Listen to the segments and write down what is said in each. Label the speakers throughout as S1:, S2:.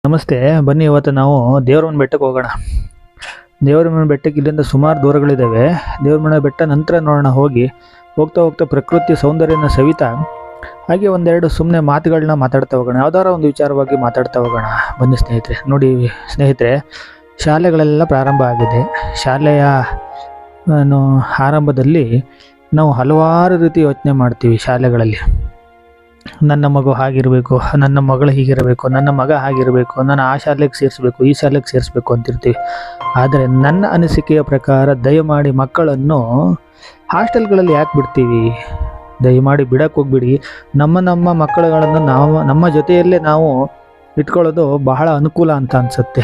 S1: ನಮಸ್ತೆ. ಬನ್ನಿ ಇವತ್ತು ನಾವು ದೇವರಮನೆ ಬೆಟ್ಟಕ್ಕೆ ಹೋಗೋಣ. ದೇವರಮನೆ ಬೆಟ್ಟಕ್ಕೆ ಇಲ್ಲಿಂದ ಸುಮಾರು ದೂರಗಳಿದ್ದಾವೆ. ದೇವರಮನೆ ಬೆಟ್ಟ ನಂತರ ನೋಡೋಣ. ಹೋಗ್ತಾ ಹೋಗ್ತಾ ಪ್ರಕೃತಿ ಸೌಂದರ್ಯನ ಸವಿತಾ ಹಾಗೆ ಒಂದೆರಡು ಸುಮ್ಮನೆ ಮಾತುಗಳನ್ನ ಮಾತಾಡ್ತಾ ಹೋಗೋಣ. ಯಾವ್ದಾರ ಒಂದು ವಿಚಾರವಾಗಿ ಮಾತಾಡ್ತಾ ಹೋಗೋಣ. ಬನ್ನಿ ಸ್ನೇಹಿತರೆ. ನೋಡಿ ಸ್ನೇಹಿತರೆ, ಶಾಲೆಗಳೆಲ್ಲ ಪ್ರಾರಂಭ ಆಗಿದೆ. ಶಾಲೆಯ ಆರಂಭದಲ್ಲಿ ನಾವು ಹಲವಾರು ರೀತಿ ಯೋಚನೆ ಮಾಡ್ತೀವಿ. ಶಾಲೆಗಳಲ್ಲಿ ನನ್ನ ಮಗು ಹಾಗಿರಬೇಕು, ನನ್ನ ಮಗಳು ಹೀಗಿರಬೇಕು, ನನ್ನ ಮಗ ಹಾಗಿರಬೇಕು, ನಾನು ಆ ಶಾಲೆಗೆ ಸೇರಿಸ್ಬೇಕು, ಈ ಶಾಲೆಗೆ ಸೇರಿಸ್ಬೇಕು ಅಂತಿರ್ತೀವಿ. ಆದರೆ ನನ್ನ ಅನಿಸಿಕೆಯ ಪ್ರಕಾರ ದಯಮಾಡಿ ಮಕ್ಕಳನ್ನು ಹಾಸ್ಟೆಲ್ಗಳಲ್ಲಿ ಯಾಕೆ ಬಿಡ್ತೀವಿ? ದಯಮಾಡಿ ಬಿಡಕ್ಕೆ ಹೋಗ್ಬಿಡಿ. ನಮ್ಮ ಮಕ್ಕಳುಗಳನ್ನು ನಮ್ಮ ಜೊತೆಯಲ್ಲೇ ನಾವು ಇಟ್ಕೊಳ್ಳೋದು ಬಹಳ ಅನುಕೂಲ ಅಂತ ಅನಿಸುತ್ತೆ.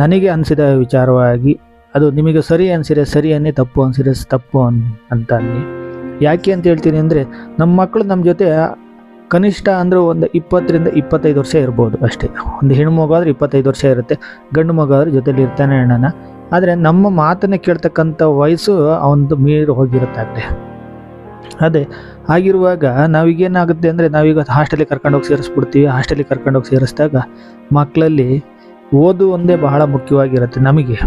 S1: ನನಗೆ ಅನಿಸಿದ ವಿಚಾರವಾಗಿ ಅದು ನಿಮಗೆ ಸರಿ ಅನಿಸಿದರೆ ಸರಿ ಅನ್ನಿ, ತಪ್ಪು ಅನಿಸಿದರೆ ತಪ್ಪು ಅಂತ ಅನ್ನಿ. ಯಾಕೆ ಅಂತ ಹೇಳ್ತೀನಿ ಅಂದರೆ, ನಮ್ಮ ಮಕ್ಕಳು ನಮ್ಮ ಜೊತೆ ಕನಿಷ್ಠ ಅಂದರೆ ಒಂದು 20 ರಿಂದ 25 ವರ್ಷ ಇರ್ಬೋದು ಅಷ್ಟೇ. ಒಂದು ಹೆಣ್ಣು ಮಗು ಆದರೆ 25 ವರ್ಷ ಇರುತ್ತೆ, ಗಂಡು ಮಗು ಆದರೆ ಜೊತೆಲಿ ಇರ್ತಾನೆ ಅಣ್ಣನ. ಆದರೆ ನಮ್ಮ ಮಾತನ್ನು ಕೇಳ್ತಕ್ಕಂಥ ವಯಸ್ಸು ಅವನದು ಮೀರಿ ಹೋಗಿರುತ್ತಾಗಲೇ. ಅದೇ ಆಗಿರುವಾಗ ನಾವೀಗೇನಾಗುತ್ತೆ ಅಂದರೆ, ನಾವೀಗ ಹಾಸ್ಟೆಲಿಗೆ ಕರ್ಕೊಂಡೋಗಿ ಸೇರಿಸ್ಬಿಡ್ತೀವಿ. ಹಾಸ್ಟೆಲಿಗೆ ಕರ್ಕೊಂಡೋಗಿ ಸೇರಿಸಿದಾಗ ಮಕ್ಕಳಲ್ಲಿ ಓದು ಒಂದೇ ಬಹಳ ಮುಖ್ಯವಾಗಿರುತ್ತೆ ನಮಗೆ.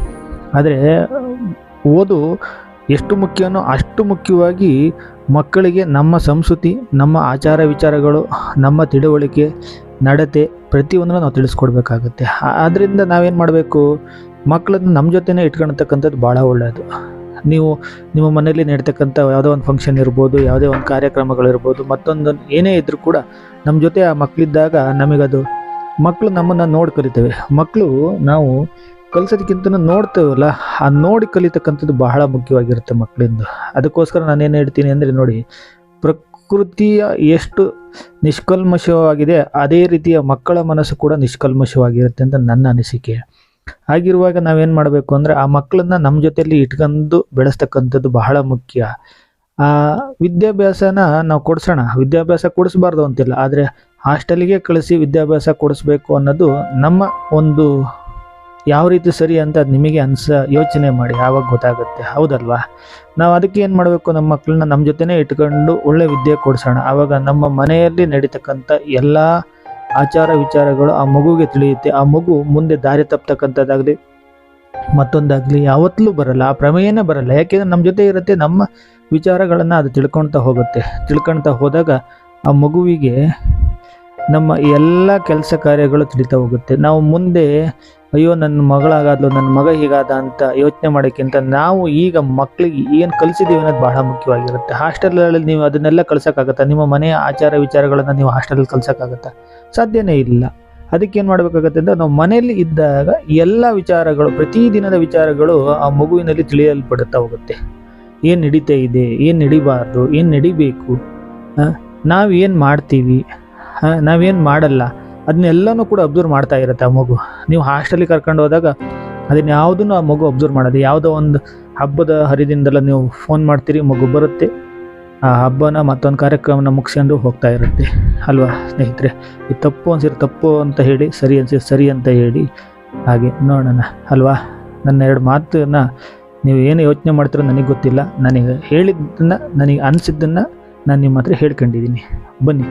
S1: ಆದರೆ ಓದು ಎಷ್ಟು ಮುಖ್ಯನೋ ಅಷ್ಟು ಮುಖ್ಯವಾಗಿ ಮಕ್ಕಳಿಗೆ ನಮ್ಮ ಸಂಸ್ಕೃತಿ, ನಮ್ಮ ಆಚಾರ ವಿಚಾರಗಳು, ನಮ್ಮ ತಿಳುವಳಿಕೆ, ನಡತೆ ಪ್ರತಿಯೊಂದನ್ನು ನಾವು ತಿಳಿಸ್ಕೊಡ್ಬೇಕಾಗುತ್ತೆ. ಆದ್ದರಿಂದ ನಾವೇನು ಮಾಡಬೇಕು, ಮಕ್ಕಳನ್ನು ನಮ್ಮ ಜೊತೆನೇ ಇಟ್ಕೊಳ್ತಕ್ಕಂಥದ್ದು ಭಾಳ ಒಳ್ಳೆಯದು. ನೀವು ನಿಮ್ಮ ಮನೆಯಲ್ಲಿ ನಡೀತಕ್ಕಂಥ ಯಾವುದೋ ಒಂದು ಫಂಕ್ಷನ್ ಇರ್ಬೋದು, ಯಾವುದೇ ಒಂದು ಕಾರ್ಯಕ್ರಮಗಳಿರ್ಬೋದು, ಮತ್ತೊಂದು ಏನೇ ಇದ್ದರೂ ಕೂಡ ನಮ್ಮ ಜೊತೆ ಆ ಮಕ್ಕಳಿದ್ದಾಗ ನಮಗದು ಮಕ್ಕಳು ನಮ್ಮನ್ನು ನೋಡಿ ಕಲಿತವೆ. ಮಕ್ಕಳು ನಾವು ಕಲಿಸೋದಕ್ಕಿಂತ ನೋಡ್ತೇವಲ್ಲ, ಆ ನೋಡಿ ಕಲಿತಕ್ಕಂಥದ್ದು ಬಹಳ ಮುಖ್ಯವಾಗಿರುತ್ತೆ ಮಕ್ಕಳಿಂದ. ಅದಕ್ಕೋಸ್ಕರ ನಾನೇನು ಹೇಳ್ತೀನಿ ಅಂದರೆ, ನೋಡಿ, ಪ್ರಕೃತಿಯ ಎಷ್ಟು ನಿಷ್ಕಲ್ಮಶವಾಗಿದೆ ಅದೇ ರೀತಿಯ ಮಕ್ಕಳ ಮನಸ್ಸು ಕೂಡ ನಿಷ್ಕಲ್ಮಶವಾಗಿರುತ್ತೆ ಅಂತ ನನ್ನ ಅನಿಸಿಕೆ. ಹಾಗಿರುವಾಗ ನಾವೇನು ಮಾಡಬೇಕು ಅಂದರೆ, ಆ ಮಕ್ಕಳನ್ನ ನಮ್ಮ ಜೊತೆಯಲ್ಲಿ ಇಟ್ಕೊಂಡು ಬೆಳೆಸ್ತಕ್ಕಂಥದ್ದು ಬಹಳ ಮುಖ್ಯ. ಆ ವಿದ್ಯಾಭ್ಯಾಸನ ನಾವು ಕೊಡಿಸೋಣ, ವಿದ್ಯಾಭ್ಯಾಸ ಕೊಡಿಸ್ಬಾರ್ದು ಅಂತಿಲ್ಲ, ಆದರೆ ಹಾಸ್ಟೆಲಿಗೆ ಕಳಿಸಿ ವಿದ್ಯಾಭ್ಯಾಸ ಕೊಡಿಸ್ಬೇಕು ಅನ್ನೋದು ನಮ್ಮ ಒಂದು ಯಾವ ರೀತಿ ಸರಿ ಅಂತ ಅದು ನಿಮಗೆ ಯೋಚನೆ ಮಾಡಿ, ಆವಾಗ ಗೊತ್ತಾಗುತ್ತೆ, ಹೌದಲ್ವಾ? ನಾವು ಅದಕ್ಕೆ ಏನು ಮಾಡಬೇಕು, ನಮ್ಮ ಮಕ್ಕಳನ್ನ ನಮ್ಮ ಜೊತೆನೇ ಇಟ್ಕೊಂಡು ಒಳ್ಳೆ ವಿದ್ಯೆ ಕೊಡಿಸೋಣ. ಆವಾಗ ನಮ್ಮ ಮನೆಯಲ್ಲಿ ನಡೀತಕ್ಕಂಥ ಎಲ್ಲ ಆಚಾರ ವಿಚಾರಗಳು ಆ ಮಗುವಿಗೆ ತಿಳಿಯುತ್ತೆ. ಆ ಮಗು ಮುಂದೆ ದಾರಿ ತಪ್ಪತಕ್ಕಂಥದ್ದಾಗಲಿ ಮತ್ತೊಂದಾಗಲಿ ಯಾವತ್ತಲೂ ಬರಲ್ಲ, ಆ ಪ್ರಮೇಯನೇ ಬರಲ್ಲ. ಯಾಕೆಂದರೆ ನಮ್ಮ ಜೊತೆ ಇರುತ್ತೆ, ನಮ್ಮ ವಿಚಾರಗಳನ್ನು ಅದು ತಿಳ್ಕೊಳ್ತಾ ಹೋಗುತ್ತೆ. ತಿಳ್ಕೊಳ್ತಾ ಹೋದಾಗ ಆ ಮಗುವಿಗೆ ನಮ್ಮ ಎಲ್ಲ ಕೆಲಸ ಕಾರ್ಯಗಳು ತಿಳಿತಾ ಹೋಗುತ್ತೆ. ನಾವು ಮುಂದೆ ಅಯ್ಯೋ ನನ್ನ ಮಗಳಾಗಾದ್ಲು, ನನ್ನ ಮಗ ಹೀಗಾದ ಅಂತ ಯೋಚನೆ ಮಾಡೋಕ್ಕಿಂತ ನಾವು ಈಗ ಮಕ್ಕಳಿಗೆ ಏನು ಕಲಿಸಿದ್ದೀವಿ ಅನ್ನೋದು ಬಹಳ ಮುಖ್ಯವಾಗಿರುತ್ತೆ. ಹಾಸ್ಟೆಲ್ಗಳಲ್ಲಿ ನೀವು ಅದನ್ನೆಲ್ಲ ಕಳ್ಸೋಕ್ಕಾಗತ್ತಾ? ನಿಮ್ಮ ಮನೆಯ ಆಚಾರ ವಿಚಾರಗಳನ್ನು ನೀವು ಹಾಸ್ಟೆಲಲ್ಲಿ ಕಲ್ಸೋಕ್ಕಾಗತ್ತಾ? ಸಾಧ್ಯನೇ ಇಲ್ಲ. ಅದಕ್ಕೇನು ಮಾಡಬೇಕಾಗತ್ತೆ ಅಂದರೆ, ನಾವು ಮನೆಯಲ್ಲಿ ಇದ್ದಾಗ ಎಲ್ಲ ವಿಚಾರಗಳು, ಪ್ರತಿದಿನದ ವಿಚಾರಗಳು ಆ ಮಗುವಿನಲ್ಲಿ ತಿಳಿಯಲ್ಪಡುತ್ತಾ ಹೋಗುತ್ತೆ. ಏನು ನಡೀತಾ ಇದೆ, ಏನು ನಡಿಬಾರ್ದು, ಏನು ನಡಿಬೇಕು, ನಾವು ಏನು ಮಾಡ್ತೀವಿ, ನಾವೇನು ಮಾಡಲ್ಲ, ಅದನ್ನೆಲ್ಲನೂ ಕೂಡ ಅಬ್ಸರ್ವ್ ಮಾಡ್ತಾ ಇರುತ್ತೆ ಆ ಮಗು. ನೀವು ಹಾಸ್ಟೆಲಿಗೆ ಕರ್ಕೊಂಡು ಹೋದಾಗ ಅದನ್ನ ಯಾವುದನ್ನು ಆ ಮಗು ಅಬ್ಸರ್ವ್ ಮಾಡೋದು. ಯಾವುದೋ ಒಂದು ಹಬ್ಬದ ಹರಿದಿಂದೆಲ್ಲ ನೀವು ಫೋನ್ ಮಾಡ್ತೀರಿ, ಮಗು ಬರುತ್ತೆ, ಆ ಹಬ್ಬನ ಮತ್ತೊಂದು ಕಾರ್ಯಕ್ರಮನ ಮುಗಿಸ್ಕೊಂಡು ಹೋಗ್ತಾ ಇರುತ್ತೆ, ಅಲ್ವಾ ಸ್ನೇಹಿತರೆ? ಇದು ತಪ್ಪು ಅನ್ಸಿದ್ರೆ ತಪ್ಪು ಅಂತ ಹೇಳಿ, ಸರಿ ಅನ್ಸಿದ್ರೆ ಸರಿ ಅಂತ ಹೇಳಿ, ಹಾಗೆ ನೋಡೋಣ, ಅಲ್ವಾ? ನನ್ನ 2 ಮಾತನ್ನು ನೀವು ಏನು ಯೋಚನೆ ಮಾಡ್ತೀರೋ ನನಗೆ ಗೊತ್ತಿಲ್ಲ. ನನಗೆ ಹೇಳಿದ್ದನ್ನು, ನನಗೆ ಅನಿಸಿದ್ದನ್ನು ನಾನು ನಿಮ್ಮ ಹತ್ರ ಹೇಳ್ಕೊಂಡಿದ್ದೀನಿ. ಬನ್ನಿ,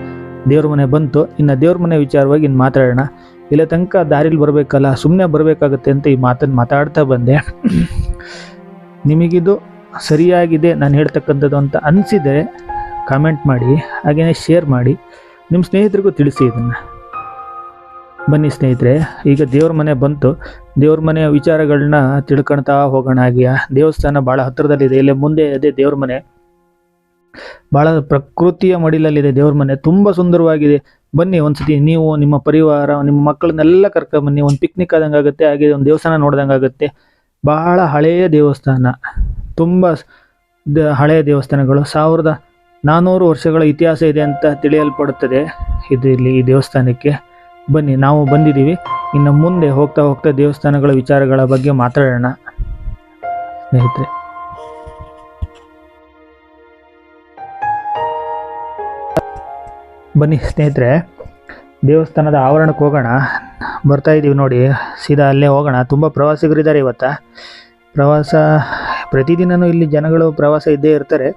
S1: ದೇವ್ರ ಮನೆ ಬಂತು, ಇನ್ನು ದೇವ್ರ ಮನೆ ವಿಚಾರವಾಗಿ ಇನ್ನು ಮಾತಾಡೋಣ. ಇಲ್ಲ ತನಕ ದಾರಿಲಿ ಬರಬೇಕಲ್ಲ, ಸುಮ್ಮನೆ ಬರಬೇಕಾಗುತ್ತೆ ಅಂತ ಈ ಮಾತನ್ನು ಮಾತಾಡ್ತಾ ಬಂದೆ. ನಿಮಗಿದು ಸರಿಯಾಗಿದೆ ನಾನು ಹೇಳ್ತಕ್ಕಂಥದ್ದು ಅಂತ ಅನಿಸಿದರೆ ಕಾಮೆಂಟ್ ಮಾಡಿ, ಹಾಗೆಯೇ ಶೇರ್ ಮಾಡಿ, ನಿಮ್ಮ ಸ್ನೇಹಿತರಿಗೂ ತಿಳಿಸಿ ಇದನ್ನು. ಬನ್ನಿ ಸ್ನೇಹಿತರೆ, ಈಗ ದೇವ್ರ ಮನೆ ಬಂತು, ದೇವ್ರ ಮನೆಯ ವಿಚಾರಗಳನ್ನ ತಿಳ್ಕೊಳ್ತಾ ಹೋಗೋಣ. ಹಾಗೆ ದೇವಸ್ಥಾನ ಭಾಳ ಹತ್ತಿರದಲ್ಲಿದೆ, ಇಲ್ಲೇ ಮುಂದೆ ಅದೇ ದೇವ್ರ ಮನೆ. ಭಾಳ ಪ್ರಕೃತಿಯ ಮಡಿಲಲ್ಲಿದೆ ದೇವ್ರ ಮನೆ, ತುಂಬ ಸುಂದರವಾಗಿದೆ. ಬನ್ನಿ ಒಂದ್ಸತಿ ನೀವು ನಿಮ್ಮ ಪರಿವಾರ, ನಿಮ್ಮ ಮಕ್ಕಳನ್ನೆಲ್ಲ ಕರ್ಕೊಂಬನ್ನಿ. ಒಂದು ಪಿಕ್ನಿಕ್ ಆದಂಗೆ ಆಗುತ್ತೆ, ಹಾಗೆ ಒಂದು ದೇವಸ್ಥಾನ ನೋಡ್ದಂಗೆ ಆಗುತ್ತೆ. ಬಹಳ ಹಳೆಯ ದೇವಸ್ಥಾನ, ತುಂಬ ಹಳೆಯ ದೇವಸ್ಥಾನಗಳು, 1400 ವರ್ಷಗಳ ಇತಿಹಾಸ ಇದೆ ಅಂತ ತಿಳಿಯಲ್ಪಡುತ್ತದೆ ಇಲ್ಲಿ ಈ ದೇವಸ್ಥಾನಕ್ಕೆ. ಬನ್ನಿ, ನಾವು ಬಂದಿದ್ದೀವಿ. ಇನ್ನು ಮುಂದೆ ಹೋಗ್ತಾ ಹೋಗ್ತಾ ದೇವಸ್ಥಾನಗಳ ವಿಚಾರಗಳ ಬಗ್ಗೆ ಮಾತಾಡೋಣ ಸ್ನೇಹಿತರೆ. ಬನ್ನಿ ಸ್ನೇಹಿತರೆ, ದೇವಸ್ಥಾನದ ಆವರಣಕ್ಕೆ ಹೋಗೋಣ. ಬರ್ತಾ ಇದ್ದೀವಿ ನೋಡಿ, ಸೀದಾ ಅಲ್ಲೇ ಹೋಗೋಣ. ತುಂಬ ಪ್ರವಾಸಿಗರಿದ್ದಾರೆ ಇವತ್ತು. ಪ್ರವಾಸ ಪ್ರತಿದಿನವೂ ಇಲ್ಲಿ ಜನಗಳು ಪ್ರವಾಸ ಇದ್ದೇ ಇರ್ತಾರೆ.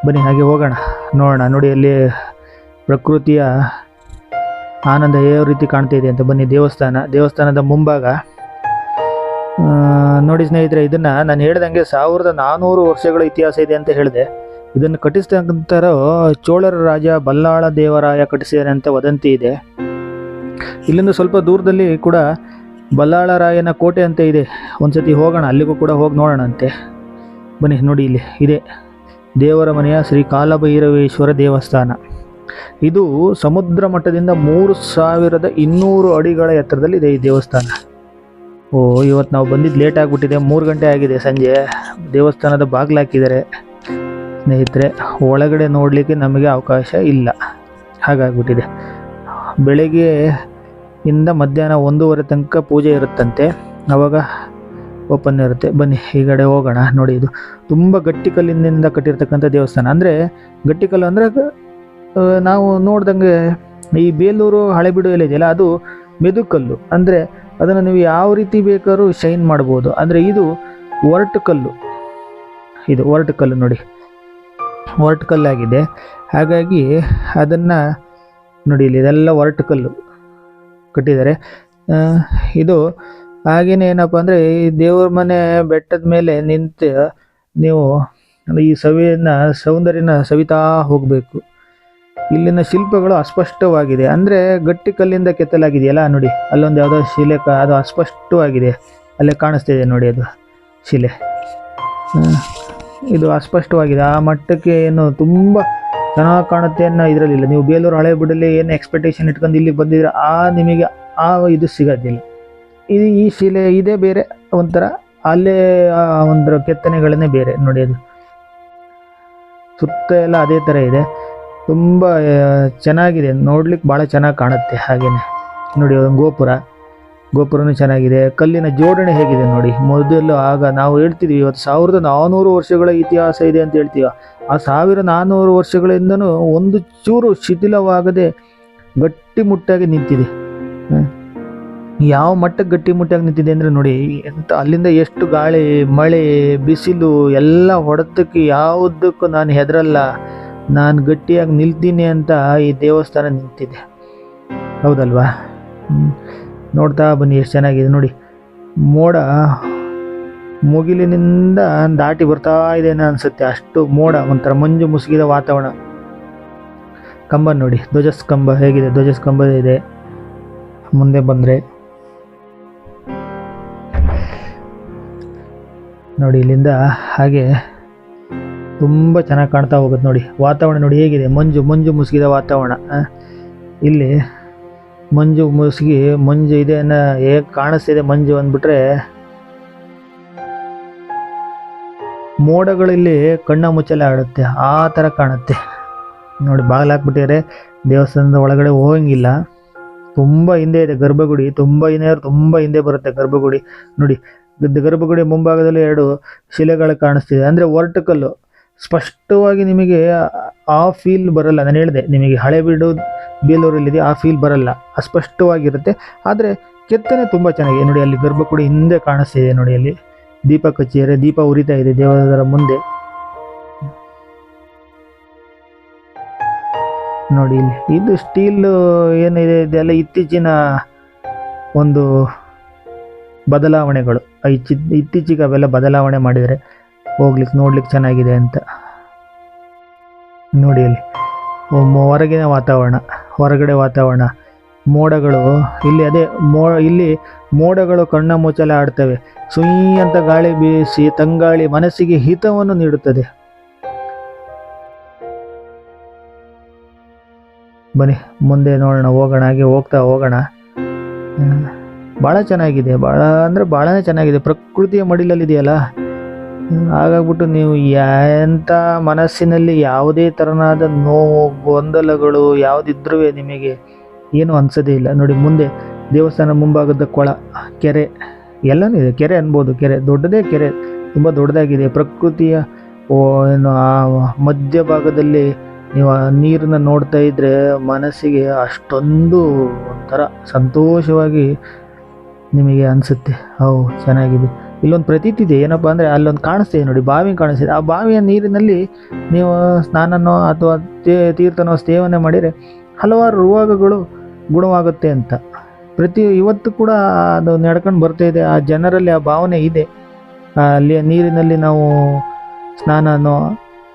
S1: ಬನ್ನಿ ಹಾಗೆ ಹೋಗೋಣ, ನೋಡೋಣ. ನೋಡಿ ಅಲ್ಲಿ ಪ್ರಕೃತಿಯ ಆನಂದ ಯಾವ ರೀತಿ ಕಾಣ್ತಾ ಇದೆ ಅಂತ. ಬನ್ನಿ ದೇವಸ್ಥಾನದ ಮುಂಭಾಗ ನೋಡಿ ಸ್ನೇಹಿತರೆ, ಇದನ್ನು ನಾನು ಹೇಳ್ದಂಗೆ 1400 ವರ್ಷಗಳ ಇತಿಹಾಸ ಇದೆ ಅಂತ ಹೇಳಿದೆ. ಇದನ್ನು ಕಟ್ಟಿಸ್ತಕ್ಕಂಥರೋ ಚೋಳರ ರಾಜ ಬಲ್ಲಾಳ ದೇವರಾಯ ಕಟ್ಟಿಸಿದಾರೆ ಅಂತ ವದಂತಿ ಇದೆ. ಇಲ್ಲಿಂದ ಸ್ವಲ್ಪ ದೂರದಲ್ಲಿ ಕೂಡ ಬಲ್ಲಾಳರಾಯನ ಕೋಟೆ ಅಂತ ಇದೆ. ಒಂದ್ಸತಿ ಹೋಗೋಣ, ಅಲ್ಲಿಗೂ ಕೂಡ ಹೋಗಿ ನೋಡೋಣ ಅಂತೆ. ಬನ್ನಿ ನೋಡಿ, ಇಲ್ಲಿ ಇದೆ ದೇವರ ಮನೆಯ ಶ್ರೀ ಕಾಲಭೈರವೇಶ್ವರ ದೇವಸ್ಥಾನ. ಇದು ಸಮುದ್ರ ಮಟ್ಟದಿಂದ 3200 ಅಡಿಗಳ ಎತ್ತರದಲ್ಲಿ ಇದೆ ಈ ದೇವಸ್ಥಾನ. ಇವತ್ತು ನಾವು ಬಂದಿದ್ದು ಲೇಟ್ ಆಗಿಬಿಟ್ಟಿದೆ, 3 ಗಂಟೆ ಆಗಿದೆ ಸಂಜೆ. ದೇವಸ್ಥಾನದ ಬಾಗಿಲು ಹಾಕಿದ್ದಾರೆ ಸ್ನೇಹಿತರೆ, ಒಳಗಡೆ ನೋಡಲಿಕ್ಕೆ ನಮಗೆ ಅವಕಾಶ ಇಲ್ಲ, ಹಾಗಾಗ್ಬಿಟ್ಟಿದೆ. ಬೆಳಗ್ಗೆ ಇಂದ ಮಧ್ಯಾಹ್ನ 1:30 ತನಕ ಪೂಜೆ ಇರುತ್ತಂತೆ, ಆವಾಗ ಓಪನ್ ಇರುತ್ತೆ. ಬನ್ನಿ ಈ ಕಡೆ ಹೋಗೋಣ. ನೋಡಿ, ಇದು ತುಂಬ ಗಟ್ಟಿ ಕಲ್ಲಿನಿಂದ ಕಟ್ಟಿರ್ತಕ್ಕಂಥ ದೇವಸ್ಥಾನ. ಅಂದರೆ ಗಟ್ಟಿ ಕಲ್ಲು ಅಂದರೆ ನಾವು ನೋಡ್ದಂಗೆ ಈ ಬೇಲೂರು ಹಳೆಬೀಡು ಎಲ್ಲ ಇದೆಯಲ್ಲ, ಅದು ಮೆದುಕಲ್ಲು. ಅಂದರೆ ಅದನ್ನು ನೀವು ಯಾವ ರೀತಿ ಬೇಕಾದ್ರೂ ಶೈನ್ ಮಾಡ್ಬೋದು. ಅಂದರೆ ಇದು ಒರಟು ಕಲ್ಲು, ಇದು ಒರಟು ಕಲ್ಲು ನೋಡಿ, ಒರಟು ಕಲ್ಲಾಗಿದೆ. ಹಾಗಾಗಿ ಅದನ್ನು ನೋಡಿ, ಇಲ್ಲಿ ಇದೆಲ್ಲ ಒರಟು ಕಲ್ಲು ಕಟ್ಟಿದ್ದಾರೆ. ಇದು ಹಾಗೇನೆ ಏನಪ್ಪ ಅಂದರೆ, ಈ ದೇವ್ರ ಮನೆ ಬೆಟ್ಟದ ಮೇಲೆ ನಿಂತು ನೀವು ಈ ಸೌಂದರ್ಯನ ಸವಿತಾ ಹೋಗಬೇಕು. ಇಲ್ಲಿನ ಶಿಲ್ಪಗಳು ಅಸ್ಪಷ್ಟವಾಗಿದೆ, ಅಂದರೆ ಗಟ್ಟಿ ಕಲ್ಲಿಂದ ಕೆತ್ತಲಾಗಿದೆಯಲ್ಲ ನೋಡಿ, ಅಲ್ಲೊಂದು ಯಾವುದೋ ಶಿಲೆ ಅದು ಅಸ್ಪಷ್ಟವಾಗಿದೆ, ಅಲ್ಲೇ ಕಾಣಿಸ್ತಿದೆ ನೋಡಿ, ಅದು ಶಿಲೆ ಇದು ಅಸ್ಪಷ್ಟವಾಗಿದೆ. ಆ ಮಟ್ಟಕ್ಕೆ ಏನು ತುಂಬ ಚೆನ್ನಾಗಿ ಕಾಣುತ್ತೆ ಅನ್ನೋ ಇದರಲ್ಲಿಲ್ಲ. ನೀವು ಬೇಲೂರು ಹಳೆಬೀಡಲ್ಲಿ ಏನು ಎಕ್ಸ್ಪೆಕ್ಟೇಷನ್ ಇಟ್ಕೊಂಡು ಇಲ್ಲಿಗೆ ಬಂದಿದ್ರೆ ನಿಮಗೆ ಇದು ಸಿಗೋದಿಲ್ಲ. ಈ ಶಿಲೆ ಇದೇ ಬೇರೆ ಒಂಥರ, ಅಲ್ಲೇ ಒಂಥರ ಕೆತ್ತನೆಗಳನ್ನೇ ಬೇರೆ ನೋಡಿ. ಅದು ಸುತ್ತ ಎಲ್ಲ ಅದೇ ಥರ ಇದೆ, ತುಂಬ ಚೆನ್ನಾಗಿದೆ, ನೋಡ್ಲಿಕ್ಕೆ ಭಾಳ ಚೆನ್ನಾಗಿ ಕಾಣುತ್ತೆ. ಹಾಗೇನೆ ನೋಡಿ, ಒಂದು ಗೋಪುರನೂ ಚೆನ್ನಾಗಿದೆ. ಕಲ್ಲಿನ ಜೋಡಣೆ ಹೇಗಿದೆ ನೋಡಿ. ಮೊದಲು ಆಗ ನಾವು ಹೇಳ್ತಿದ್ವಿ ಇವತ್ತು 1400 ವರ್ಷಗಳ ಇತಿಹಾಸ ಇದೆ ಅಂತ ಹೇಳ್ತೀವಿ. ಆ 1400 ವರ್ಷಗಳಿಂದನೂ ಒಂದು ಚೂರು ಶಿಥಿಲವಾಗದೆ ಗಟ್ಟಿಮುಟ್ಟಾಗಿ ನಿಂತಿದೆ. ಯಾವ ಮಟ್ಟಕ್ಕೆ ಗಟ್ಟಿಮುಟ್ಟಾಗಿ ನಿಂತಿದೆ ಅಂದರೆ ನೋಡಿ, ಅಲ್ಲಿಂದ ಎಷ್ಟು ಗಾಳಿ, ಮಳೆ, ಬಿಸಿಲು ಎಲ್ಲ ಹೊಡೆತಕ್ಕೆ ಯಾವುದಕ್ಕೂ ನಾನು ಹೆದರಲ್ಲ, ನಾನು ಗಟ್ಟಿಯಾಗಿ ನಿಲ್ತೀನಿ ಅಂತ ಈ ದೇವಸ್ಥಾನ ನಿಂತಿದೆ. ಹೌದಲ್ವಾ? ನೋಡ್ತಾ ಬನ್ನಿ ಎಷ್ಟು ಚೆನ್ನಾಗಿದೆ ನೋಡಿ. ಮೋಡ ಮುಗಿಲಿನಿಂದ ದಾಟಿ ಬರ್ತಾ ಇದೆ ಅನಿಸುತ್ತೆ, ಅಷ್ಟು ಮೋಡ, ಒಂಥರ ಮಂಜು ಮುಸುಗಿದ ವಾತಾವರಣ. ಕಂಬ ನೋಡಿ, ಧ್ವಜಸ್ತಂಭ ಹೇಗಿದೆ, ಧ್ವಜಸ್ತಂಭ ಇದೆ. ಮುಂದೆ ಬಂದರೆ ನೋಡಿ, ಇಲ್ಲಿಂದ ಹಾಗೆ ತುಂಬ ಚೆನ್ನಾಗಿ ಕಾಣ್ತಾ ಹೋಗುತ್ತೆ ನೋಡಿ. ವಾತಾವರಣ ನೋಡಿ ಹೇಗಿದೆ, ಮಂಜು ಮುಸುಗಿದ ವಾತಾವರಣ. ಇಲ್ಲಿ ಮಂಜು ಇದೆ ಅನ್ನೋ ಹೇಗೆ ಕಾಣಿಸ್ತಿದೆ. ಮಂಜು ಅಂದ್ಬಿಟ್ರೆ ಮೋಡಗಳಲ್ಲಿ ಕಣ್ಣ ಮುಚ್ಚಲೆ ಆಡುತ್ತೆ, ಆ ಥರ ಕಾಣುತ್ತೆ ನೋಡಿ. ಬಾಗಿಲು ಹಾಕ್ಬಿಟ್ಟಿದ್ದಾರೆ, ದೇವಸ್ಥಾನದ ಒಳಗಡೆ ಹೋಗಂಗಿಲ್ಲ. ತುಂಬ ಹಿಂದೆ ಇದೆ ಗರ್ಭಗುಡಿ, ತುಂಬ ಹಿಂದೆ ಬರುತ್ತೆ ಗರ್ಭಗುಡಿ ನೋಡಿ. ಗರ್ಭಗುಡಿ ಮುಂಭಾಗದಲ್ಲಿ 2 ಶಿಲೆಗಳು ಕಾಣಿಸ್ತಿದೆ, ಅಂದರೆ ಒರಟು ಕಲ್ಲು. ಸ್ಪಷ್ಟವಾಗಿ ನಿಮಗೆ ಆ ಫೀಲ್ ಬರಲ್ಲ. ನಾನು ಹೇಳಿದೆ ನಿಮಗೆ ಹಳೆಬೀಡು ಬೇಲೂರಲ್ಲಿದೆ, ಆ ಫೀಲ್ ಬರಲ್ಲ, ಅಸ್ಪಷ್ಟವಾಗಿರುತ್ತೆ. ಆದರೆ ಕೆತ್ತನೆ ತುಂಬ ಚೆನ್ನಾಗಿದೆ ನೋಡಿ. ಅಲ್ಲಿ ಗರ್ಭಗುಡಿ ಹಿಂದೆ ಕಾಣಿಸ್ತಿದೆ ನೋಡಿ, ಅಲ್ಲಿ ದೀಪ ಕಚ್ಚಿದರೆ ದೀಪ ಉರಿತಾ ಇದೆ ದೇವರ ಮುಂದೆ ನೋಡಿ. ಇಲ್ಲಿ ಇದು ಸ್ಟೀಲ್ ಏನಿದೆ ಇದೆಲ್ಲ ಇತ್ತೀಚಿನ ಒಂದು ಬದಲಾವಣೆಗಳು, ಇತ್ತೀಚೆಗೆ ಅವೆಲ್ಲ ಬದಲಾವಣೆ ಮಾಡಿದರೆ ನೋಡ್ಲಿಕ್ಕೆ ಚೆನ್ನಾಗಿದೆ ಅಂತ ನೋಡಿ. ಅಲ್ಲಿ ಹೊರಗಿನ ವಾತಾವರಣ, ಹೊರಗಡೆ ವಾತಾವರಣ, ಮೋಡಗಳು ಇಲ್ಲಿ ಇಲ್ಲಿ ಮೋಡಗಳು ಕಣ್ಣ ಮುಚ್ಚಲೆ ಆಡ್ತವೆ. ಸುಯ್ ಅಂತ ಗಾಳಿ ಬೀಸಿ ತಂಗಾಳಿ ಮನಸ್ಸಿಗೆ ಹಿತವನ್ನು ನೀಡುತ್ತದೆ. ಬನ್ನಿ ಮುಂದೆ ನೋಡೋಣ, ಹೋಗೋಣ, ಹಾಗೆ ಹೋಗೋಣ. ಭಾಳ ಚೆನ್ನಾಗಿದೆ, ಭಾಳನೇ ಚೆನ್ನಾಗಿದೆ. ಪ್ರಕೃತಿಯ ಮಡಿಲಲ್ಲಿದೆಯಲ್ಲ, ಹಾಗಾಗ್ಬಿಟ್ಟು ನೀವು ಎಂಥ ಮನಸ್ಸಿನಲ್ಲಿ ಯಾವುದೇ ಥರನಾದ ನೋವು, ಗೊಂದಲಗಳು ಯಾವುದಿದ್ರೂ ನಿಮಗೆ ಏನು ಅನ್ಸೋದೇ ಇಲ್ಲ ನೋಡಿ. ಮುಂದೆ ದೇವಸ್ಥಾನ ಮುಂಭಾಗದ ಕೊಳ, ಕೆರೆ ಎಲ್ಲನೂ ಇದೆ. ಕೆರೆ ಅನ್ಬೋದು, ದೊಡ್ಡದೇ ಕೆರೆ, ತುಂಬ ದೊಡ್ಡದಾಗಿದೆ. ಪ್ರಕೃತಿಯ ಏನು ಆ ಮಧ್ಯಭಾಗದಲ್ಲಿ ನೀವು ಆ ನೀರನ್ನು ನೋಡ್ತಾ ಇದ್ದರೆ ಮನಸ್ಸಿಗೆ ಅಷ್ಟೊಂದು ಒಂಥರ ಸಂತೋಷವಾಗಿ ನಿಮಗೆ ಅನಿಸುತ್ತೆ. ಚೆನ್ನಾಗಿದೆ. ಇಲ್ಲೊಂದು ಪ್ರತೀತಿ ಇದೆ, ಏನಪ್ಪ ಅಂದರೆ ಅಲ್ಲೊಂದು ಕಾಣಿಸ್ತಿದೆ ನೋಡಿ, ಬಾವಿ ಕಾಣಿಸ್ತಿದೆ. ಆ ಬಾವಿಯ ನೀರಿನಲ್ಲಿ ನೀವು ಸ್ನಾನನೋ ಅಥವಾ ತೀರ್ಥನೋ ಸೇವನೆ ಮಾಡಿದರೆ ಹಲವಾರು ರೋಗಗಳು ಗುಣವಾಗುತ್ತೆ ಅಂತ. ಇವತ್ತು ಕೂಡ ಅದು ನಡ್ಕೊಂಡು ಬರ್ತಾ ಇದೆ. ಆ ಜನರಲ್ಲಿ ಆ ಭಾವನೆ ಇದೆ. ಅಲ್ಲಿ ನೀರಿನಲ್ಲಿ ನಾವು ಸ್ನಾನನೋ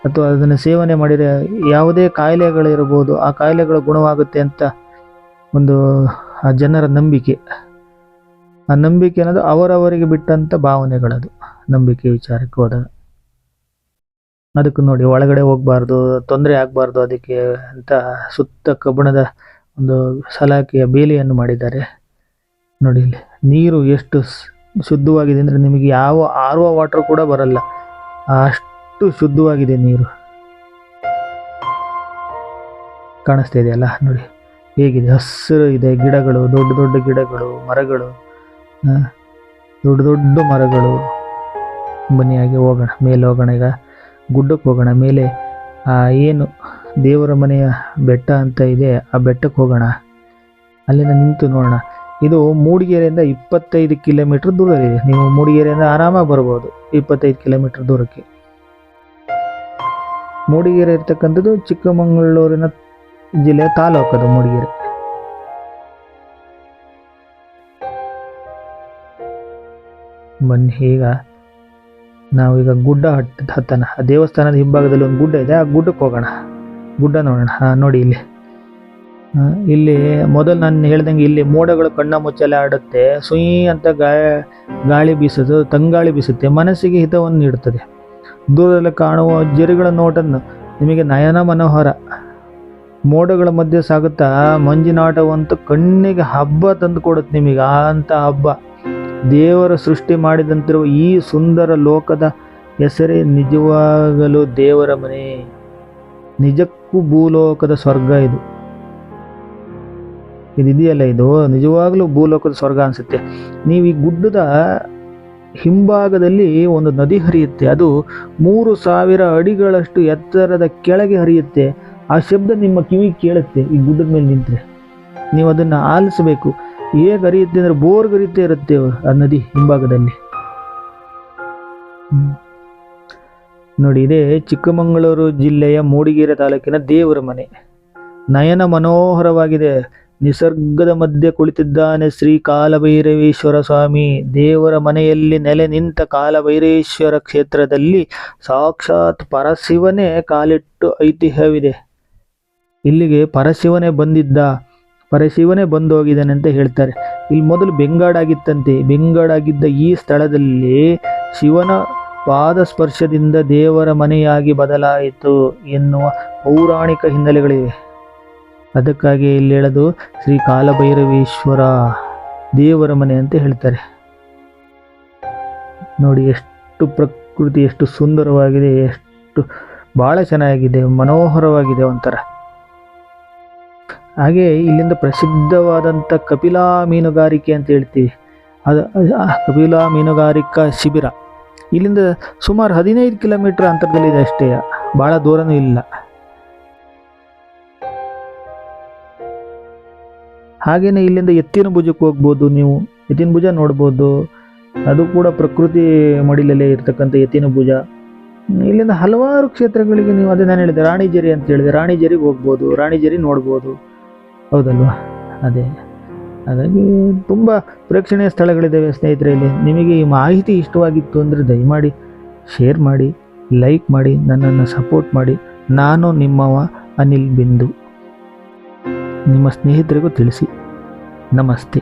S1: ಅಥವಾ ಅದನ್ನು ಸೇವನೆ ಮಾಡಿದರೆ ಯಾವುದೇ ಕಾಯಿಲೆಗಳಿರ್ಬೋದು, ಆ ಕಾಯಿಲೆಗಳು ಗುಣವಾಗುತ್ತೆ ಅಂತ ಒಂದು ಆ ಜನರ ನಂಬಿಕೆ. ಆ ನಂಬಿಕೆ ಅನ್ನೋದು ಅವರವರಿಗೆ ಬಿಟ್ಟಂಥ ಭಾವನೆಗಳದು. ನಂಬಿಕೆ ವಿಚಾರಕ್ಕೆ ಹೋದಾಗ ಅದಕ್ಕೆ ನೋಡಿ, ಒಳಗಡೆ ಹೋಗಬಾರ್ದು, ತೊಂದರೆ ಆಗಬಾರ್ದು ಅದಕ್ಕೆ ಅಂತ ಸುತ್ತ ಕಬ್ಬಿಣದ ಒಂದು ಸಲಾಕೆಯ ಬೇಲಿಯನ್ನು ಮಾಡಿದ್ದಾರೆ. ನೋಡಿ ಇಲ್ಲಿ ನೀರು ಎಷ್ಟು ಶುದ್ಧವಾಗಿದೆ ಅಂದರೆ ನಿಮಗೆ ಯಾವ ಆರ್ವ ವಾಟರ್ ಕೂಡ ಬರಲ್ಲ, ಅಷ್ಟು ಶುದ್ಧವಾಗಿದೆ ನೀರು. ಕಾಣಿಸ್ತಾ ಇದೆಯಲ್ಲ ನೋಡಿ ಹೇಗಿದೆ, ಹಸಿರು ಇದೆ, ಗಿಡಗಳು, ದೊಡ್ಡ ದೊಡ್ಡ ಗಿಡಗಳು, ಮರಗಳು, ದೊಡ್ಡ ದೊಡ್ಡ ಮರಗಳು. ಬನ್ನಿ ಹಾಗೆ ಹೋಗೋಣ, ಮೇಲೆ ಹೋಗೋಣ. ಈಗ ಗುಡ್ಡಕ್ಕೆ ಹೋಗೋಣ. ಮೇಲೆ ಏನು ದೇವರ ಮನೆಯ ಬೆಟ್ಟ ಅಂತ ಇದೆ, ಆ ಬೆಟ್ಟಕ್ಕೆ ಹೋಗೋಣ. ಅಲ್ಲಿಂದ ನಿಂತು ನೋಡೋಣ. ಇದು ಮೂಡಿಗೆರೆಯಿಂದ 25 ಕಿಲೋಮೀಟರ್ ದೂರವಿದೆ. ನೀವು ಮೂಡಿಗೆರೆಯಿಂದ ಆರಾಮಾಗಿ ಬರ್ಬೋದು 25 ಕಿಲೋಮೀಟರ್ ದೂರಕ್ಕೆ. ಮೂಡಿಗೆರೆ ಇರ್ತಕ್ಕಂಥದ್ದು ಚಿಕ್ಕಮಗಳೂರಿನ ಜಿಲ್ಲೆಯ ತಾಲೂಕು, ಅದು ಮೂಡಿಗೆರೆ. ಬನ್ನಿ, ಈಗ ನಾವೀಗ ಗುಡ್ಡ ಹತ್ತನ. ಆ ದೇವಸ್ಥಾನದ ಹಿಂಭಾಗದಲ್ಲಿ ಒಂದು ಗುಡ್ಡ ಇದೆ, ಆ ಗುಡ್ಡಕ್ಕೆ ಹೋಗೋಣ. ಗುಡ್ಡ ನೋಡೋಣ. ನೋಡಿ ಇಲ್ಲಿ ಮೊದಲು ನಾನು ಹೇಳ್ದಂಗೆ ಇಲ್ಲಿ ಮೋಡಗಳು ಕಣ್ಣ ಮುಚ್ಚಲೆ ಆಡುತ್ತೆ. ಸುಯಿ ಅಂತ ಗಾಳಿ ಬೀಸೋದು, ತಂಗಾಳಿ ಬೀಸುತ್ತೆ, ಮನಸ್ಸಿಗೆ ಹಿತವನ್ನು ನೀಡುತ್ತದೆ. ದೂರದಲ್ಲಿ ಕಾಣುವ ಜರಿಗಳ ನೋಟನ್ನು ನಿಮಗೆ ನಯನ ಮನೋಹರ. ಮೋಡಗಳ ಮಧ್ಯೆ ಸಾಗುತ್ತಾ ಮಂಜಿನಾಟವಂತೂ ಕಣ್ಣಿಗೆ ಹಬ್ಬ ತಂದು ಕೊಡುತ್ತೆ ನಿಮಗೆ. ಅಂತ ಹಬ್ಬ ದೇವರ ಸೃಷ್ಟಿ ಮಾಡಿದಂತಿರುವ ಈ ಸುಂದರ ಲೋಕದ ಹೆಸರೇ ನಿಜವಾಗಲೂ ದೇವರ ಮನೆ. ನಿಜಕ್ಕೂ ಭೂಲೋಕದ ಸ್ವರ್ಗ ಇದೆಯಲ್ಲ, ಇದು ನಿಜವಾಗ್ಲೂ ಭೂಲೋಕದ ಸ್ವರ್ಗ ಅನಿಸುತ್ತೆ. ನೀವು ಈ ಗುಡ್ಡದ ಹಿಂಭಾಗದಲ್ಲಿ ಒಂದು ನದಿ ಹರಿಯುತ್ತೆ. ಅದು 3000 ಅಡಿಗಳಷ್ಟು ಎತ್ತರದ ಕೆಳಗೆ ಹರಿಯುತ್ತೆ. ಆ ಶಬ್ದ ನಿಮ್ಮ ಕಿವಿಗೆ ಕೇಳುತ್ತೆ. ಈ ಗುಡ್ಡದ ಮೇಲೆ ನಿಂತರೆ ನೀವು ಅದನ್ನು ಆಲಿಸಬೇಕು. ಹೇಗೆ ಹರಿಯುತ್ತೆ ಅಂದರೆ ಬೋರ್ಗ್ ಹರಿಯುತ್ತೆ ಇರುತ್ತೆ ಆ ನದಿ ಹಿಂಭಾಗದಲ್ಲಿ. ನೋಡಿ, ಇದೇ ಚಿಕ್ಕಮಗಳೂರು ಜಿಲ್ಲೆಯ ಮೂಡಿಗೆರೆ ತಾಲೂಕಿನ ದೇವರ ಮನೆ. ನಯನ ಮನೋಹರವಾಗಿದೆ. ನಿಸರ್ಗದ ಮಧ್ಯೆ ಕುಳಿತಿದ್ದಾನೆ ಶ್ರೀ ಕಾಲಭೈರವೇಶ್ವರ ಸ್ವಾಮಿ. ದೇವರ ಮನೆಯಲ್ಲಿ ನೆಲೆ ನಿಂತ ಕಾಲಭೈರೇಶ್ವರ ಕ್ಷೇತ್ರದಲ್ಲಿ ಸಾಕ್ಷಾತ್ ಪರಶಿವನೇ ಕಾಲಿಟ್ಟು ಐತಿಹ್ಯವಿದೆ. ಇಲ್ಲಿಗೆ ಪರಶಿವನೇ ಬಂದು ಹೋಗಿದ್ದಾನೆ ಅಂತ ಹೇಳ್ತಾರೆ. ಇಲ್ಲಿ ಮೊದಲು ಬೆಂಗಾಡಾಗಿತ್ತಂತೆ. ಬೆಂಗಾಡಾಗಿದ್ದ ಈ ಸ್ಥಳದಲ್ಲಿ ಶಿವನ ಪಾದ ಸ್ಪರ್ಶದಿಂದ ದೇವರ ಮನೆಯಾಗಿ ಬದಲಾಯಿತು ಎನ್ನುವ ಪೌರಾಣಿಕ ಹಿನ್ನೆಲೆಗಳಿವೆ. ಅದಕ್ಕಾಗಿ ಇಲ್ಲಿ ಹೇಳೋದು ಶ್ರೀ ಕಾಲಭೈರವೇಶ್ವರ ದೇವರ ಮನೆ ಅಂತ ಹೇಳ್ತಾರೆ. ನೋಡಿ ಎಷ್ಟು ಪ್ರಕೃತಿ ಎಷ್ಟು ಸುಂದರವಾಗಿದೆ, ಎಷ್ಟು ಭಾಳ ಚೆನ್ನಾಗಿದೆ, ಮನೋಹರವಾಗಿದೆ ಒಂಥರ. ಹಾಗೆ ಇಲ್ಲಿಂದ ಪ್ರಸಿದ್ಧವಾದಂಥ ಕಪಿಲಾ ಮೀನುಗಾರಿಕೆ ಅಂತ ಹೇಳ್ತೀವಿ. ಅದು ಕಪಿಲಾ ಮೀನುಗಾರಿಕಾ ಶಿಬಿರ ಇಲ್ಲಿಂದ ಸುಮಾರು 15 ಕಿಲೋಮೀಟರ್ ಅಂತರದಲ್ಲಿದೆ ಅಷ್ಟೇ, ಭಾಳ ದೂರನೂ ಇಲ್ಲ. ಹಾಗೆಯೇ ಇಲ್ಲಿಂದ ಎತ್ತಿನ ಭುಜಕ್ಕೆ ಹೋಗ್ಬೋದು. ನೀವು ಎತ್ತಿನ ಭುಜ ನೋಡ್ಬೋದು. ಅದು ಕೂಡ ಪ್ರಕೃತಿ ಮಡಿಲಲ್ಲೇ ಇರ್ತಕ್ಕಂಥ ಎತ್ತಿನ ಭುಜ. ಇಲ್ಲಿಂದ ಹಲವಾರು ಕ್ಷೇತ್ರಗಳಿಗೆ ನೀವು ಅದೇ ನಾನು ಹೇಳಿದೆ, ರಾಣಿಜೇರಿ ಅಂತ ಹೇಳಿದೆ, ರಾಣಿಜೇರಿಗೆ ಹೋಗ್ಬೋದು, ರಾಣಿಜೇರಿ ನೋಡ್ಬೋದು. ಹೌದಲ್ವಾ? ಅದೇ ಹಾಗಾಗಿ ತುಂಬ ಪ್ರೇಕ್ಷಣೀಯ ಸ್ಥಳಗಳಿದ್ದಾವೆ ಸ್ನೇಹಿತರೆ. ಇಲ್ಲಿ ನಿಮಗೆ ಈ ಮಾಹಿತಿ ಇಷ್ಟವಾಗಿತ್ತು ಅಂದರೆ ದಯಮಾಡಿ ಶೇರ್ ಮಾಡಿ, ಲೈಕ್ ಮಾಡಿ, ನನ್ನನ್ನು ಸಪೋರ್ಟ್ ಮಾಡಿ. ನಾನು ನಿಮ್ಮವ ಅನಿಲ್ ಬಿಂದು. ನಿಮ್ಮ ಸ್ನೇಹಿತರಿಗೂ ತಿಳಿಸಿ. ನಮಸ್ತೆ.